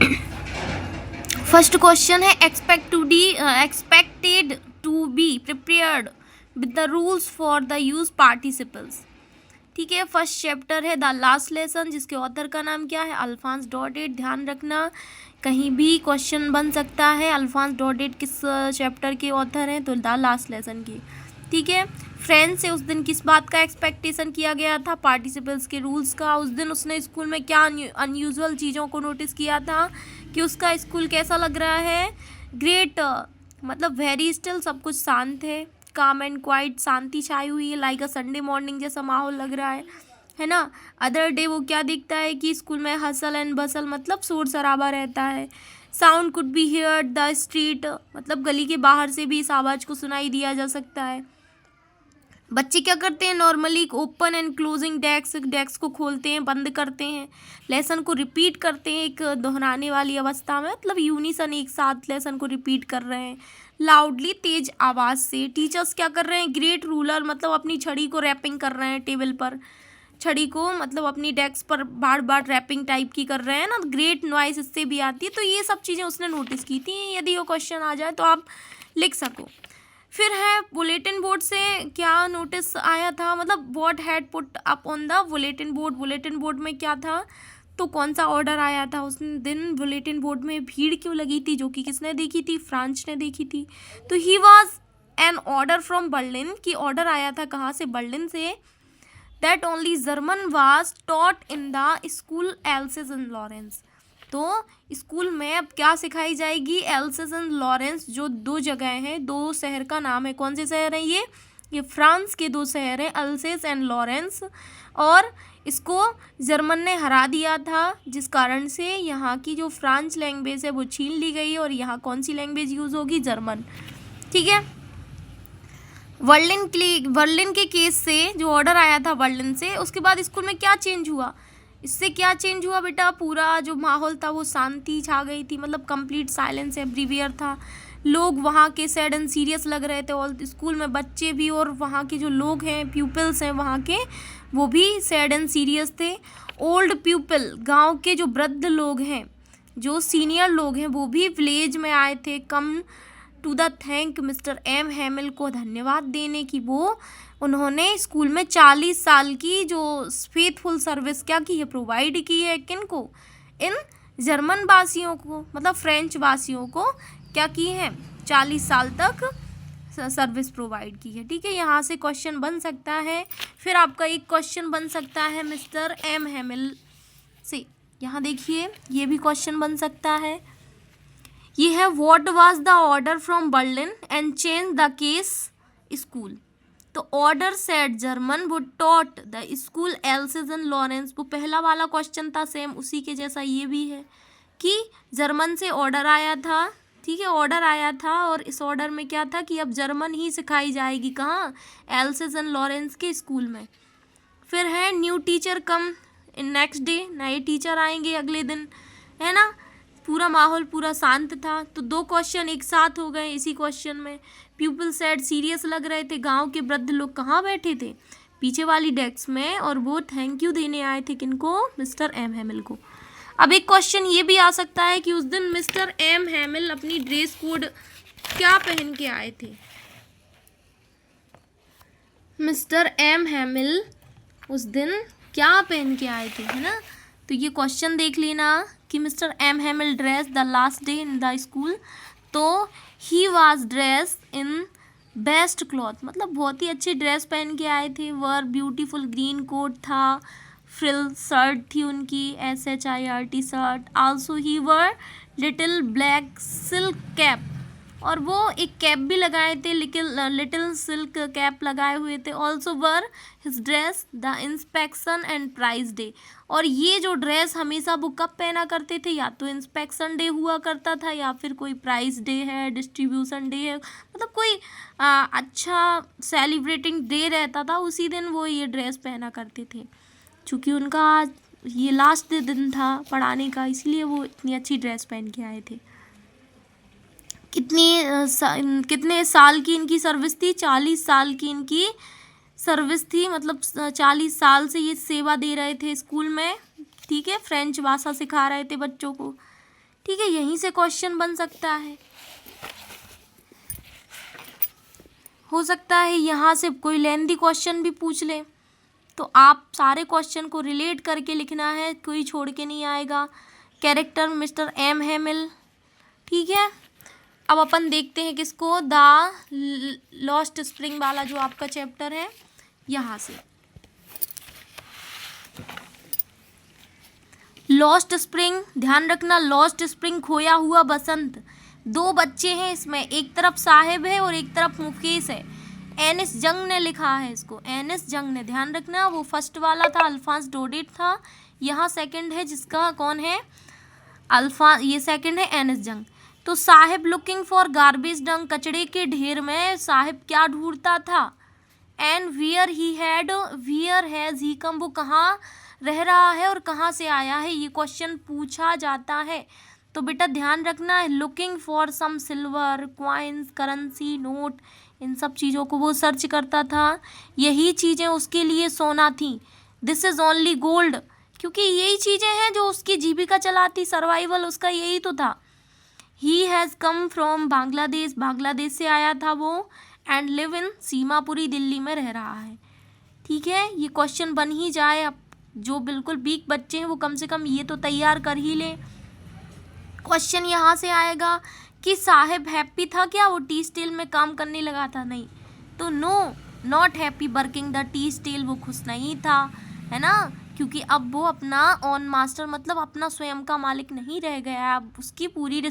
First question है expected to be prepared with the rules for the use participles. ठीक है, first chapter है the last lesson, जिसके author का नाम क्या है? Alphonse Daudet. ध्यान रखना, कहीं भी क्वेश्चन बन सकता है। अल्फांस डॉडेट किस चैप्टर के ऑथर हैं? तो द लास्ट लेसन की। ठीक है, फ्रेंड से उस दिन किस बात का एक्सपेक्टेशन किया गया था? पार्टिसिपल्स के रूल्स का। उस दिन उसने स्कूल में क्या अनयूजुअल चीज़ों को नोटिस किया था कि उसका स्कूल कैसा लग रहा है? ग्रेट, मतलब वेरी स्टिल, सब कुछ शांत है। काम एंड क्वाइट, शांति छाई हुई है, लाइक अ संडे मॉर्निंग जैसा माहौल लग रहा है ना। अदर डे वो क्या दिखता है कि स्कूल में हसल एंड बसल, मतलब शोर शराबा रहता है। Sound could be heard the street, मतलब गली के बाहर से भी इस आवाज़ को सुनाई दिया जा सकता है। बच्चे क्या करते हैं? Normally open and closing desk को खोलते हैं, बंद करते हैं। लेसन को रिपीट करते हैं एक दोहराने वाली अवस्था में, मतलब यूनिसन, एक साथ लेसन को रिपीट कर रहे हैं लाउडली, तेज आवाज़ से। टीचर्स क्या कर रहे हैं? ग्रेट रूलर, मतलब अपनी छड़ी को रैपिंग कर रहे हैं टेबल पर, छड़ी को मतलब अपनी डेस्क पर बार बार रैपिंग टाइप की कर रहे हैं ना। ग्रेट नॉइस इससे भी आती है। तो ये सब चीज़ें उसने नोटिस की थी। यदि वो क्वेश्चन आ जाए तो आप लिख सको। फिर है बुलेटिन बोर्ड से क्या नोटिस आया था, मतलब what had put up on the bulletin board. Bulletin board में क्या था? तो कौन सा ऑर्डर आया था उस दिन? बुलेटिन बोर्ड में भीड़ क्यों लगी थी, जो कि किसने देखी थी? फ्रांस ने देखी थी। तो he was an order from Berlin, की ऑर्डर आया था कहाँ से? बर्लिन से। That only German was taught in the school Alsace and Lawrence. तो स्कूल में अब क्या सिखाई जाएगी? एल्सेस एंड लॉरेंस, जो दो जगह हैं, दो शहर का नाम है। कौन से शहर हैं ये फ्रांस के दो शहर हैं, अल्सेस एंड लॉरेंस। और इसको जर्मन ने हरा दिया था, जिस कारण से यहाँ की जो फ्रांस लैंग्वेज है वो छीन ली गई और यहाँ कौन सी लैंग्वेज यूज़ होगी? जर्मन। ठीक है, बर्लिन के केस से जो ऑर्डर आया था बर्लिन से, उसके बाद स्कूल में क्या चेंज हुआ? इससे क्या चेंज हुआ बेटा? पूरा जो माहौल था वो शांति छा गई थी, मतलब कंप्लीट साइलेंस एवरीवेयर था। लोग वहाँ के सैड एंड सीरियस लग रहे थे, और स्कूल में बच्चे भी और वहाँ के जो लोग हैं, प्यूपल्स हैं वहाँ के, वो भी सैड एंड सीरियस थे। ओल्ड पीपल, गांव के जो वृद्ध लोग हैं, जो सीनियर लोग हैं, वो भी विलेज में आए थे come to the thank mister M Hamel को धन्यवाद देने की। वो उन्होंने स्कूल में 40 साल की जो फेथफुल सर्विस क्या की है? प्रोवाइड की है। किन को? इन जर्मन वासियों को, मतलब फ्रेंच वासियों को क्या की है? 40 साल तक सर्विस प्रोवाइड की है। ठीक है, यहाँ से क्वेश्चन बन सकता है। फिर आपका एक क्वेश्चन बन सकता है मिस्टर एम हैमिल से। यहाँ देखिए, ये भी क्वेश्चन बन सकता है। ये है what was the order from Berlin and change the case school. तो order set German would taught the school Alsace and Lorraine. वो पहला वाला क्वेश्चन था, सेम उसी के जैसा ये भी है कि जर्मन से ऑर्डर आया था। ठीक है, ऑर्डर आया था, और इस ऑर्डर में क्या था कि अब जर्मन ही सिखाई जाएगी। कहाँ? एल्सेस एंड लॉरेंस के स्कूल में। फिर है new teacher come in next day, नए टीचर आएंगे अगले दिन, है ना। पूरा माहौल पूरा शांत था। तो दो क्वेश्चन एक साथ हो गए इसी क्वेश्चन में। पीपल सैड, सीरियस लग रहे थे। गांव के वृद्ध लोग कहाँ बैठे थे? पीछे वाली डेस्क में, और वो थैंक यू देने आए थे किनको? मिस्टर एम हैमिल को। अब एक क्वेश्चन ये भी आ सकता है कि उस दिन मिस्टर एम हैमिल अपनी ड्रेस कोड क्या पहन के आए थे? मिस्टर एम हैमिल उस दिन क्या पहन के आए थे, है ना। तो ये क्वेश्चन देख लेना कि mister M Hamel dress the last day in the school. तो he was dress in best cloth, मतलब बहुत ही अच्छी ड्रेस पहन के आए थे। वर ब्यूटीफुल ग्रीन कोट था, फ्रिल शर्ट थी उनकी, SHIRT shirt. Also he wore little black silk cap, और वो एक कैप भी लगाए थे, लिटिल सिल्क कैप लगाए हुए थे। Also wore his dress the inspection and prize day. और ये जो ड्रेस हमेशा वो कब पहना करते थे? या तो इंस्पेक्शन डे हुआ करता था, या फिर कोई प्राइज डे है, डिस्ट्रीब्यूशन डे है, मतलब कोई अच्छा सेलिब्रेटिंग डे रहता था, उसी दिन वो ये ड्रेस पहना करते थे। चूँकि उनका ये लास्ट दिन था पढ़ाने का, इसलिए वो इतनी अच्छी ड्रेस पहन के आए थे। कितने साल की इनकी सर्विस थी? 40 साल की इनकी सर्विस थी, मतलब 40 साल से ये सेवा दे रहे थे स्कूल में। ठीक है, फ्रेंच भाषा सिखा रहे थे बच्चों को। ठीक है, यहीं से क्वेश्चन बन सकता है। हो सकता है यहाँ से कोई लेंदी क्वेश्चन भी पूछ ले, तो आप सारे क्वेश्चन को रिलेट करके लिखना है, कोई छोड़ के नहीं आएगा। Character mister M हैमिल। ठीक है, अब अपन देखते हैं किसको, द लॉस्ट स्प्रिंग वाला जो आपका चैप्टर है, यहाँ से लॉस्ट स्प्रिंग। ध्यान रखना, लॉस्ट स्प्रिंग खोया हुआ बसंत। दो बच्चे हैं इसमें, एक तरफ साहिब है और एक तरफ मुकेश है। एनिस जंग ने लिखा है इसको, एनिस जंग ने। ध्यान रखना, वो फर्स्ट वाला था अल्फांस डोडेट था, यहाँ सेकंड है जिसका कौन है, ये सेकंड है एनिस जंग। तो साहिब लुकिंग फॉर गार्बेज डंग, कचड़े के ढेर में साहिब क्या ढूंढता था। एंड वियर हैज ही कम, वो कहाँ रह रहा है और कहाँ से आया है, ये क्वेश्चन पूछा जाता है। तो बेटा ध्यान रखना है, looking for some silver coins, currency, note, इन सब चीज़ों को वो सर्च करता था। यही चीज़ें उसके लिए सोना थी। दिस इज़ ओनली गोल्ड, क्योंकि यही चीज़ें हैं जो उसकी जीविका चलाती, सर्वाइवल उसका यही तो था। He has come from Bangladesh, Bangladesh से आया था वो। And live in Seemapuri, Delhi में रह रहा है। ठीक है, ये क्वेश्चन बन ही जाए। अब जो बिल्कुल वीक बच्चे हैं वो कम से कम ये तो तैयार कर ही लें। क्वेश्चन यहाँ से आएगा कि साहिब हैप्पी था क्या, वो टी स्टील में काम करने लगा था, नहीं। तो no, not happy working the T still, वो खुश नहीं था, है ना, क्योंकि अब वो अपना ओन मास्टर मतलब अपना स्वयं का मालिक नहीं रह गया, अब उसकी पूरी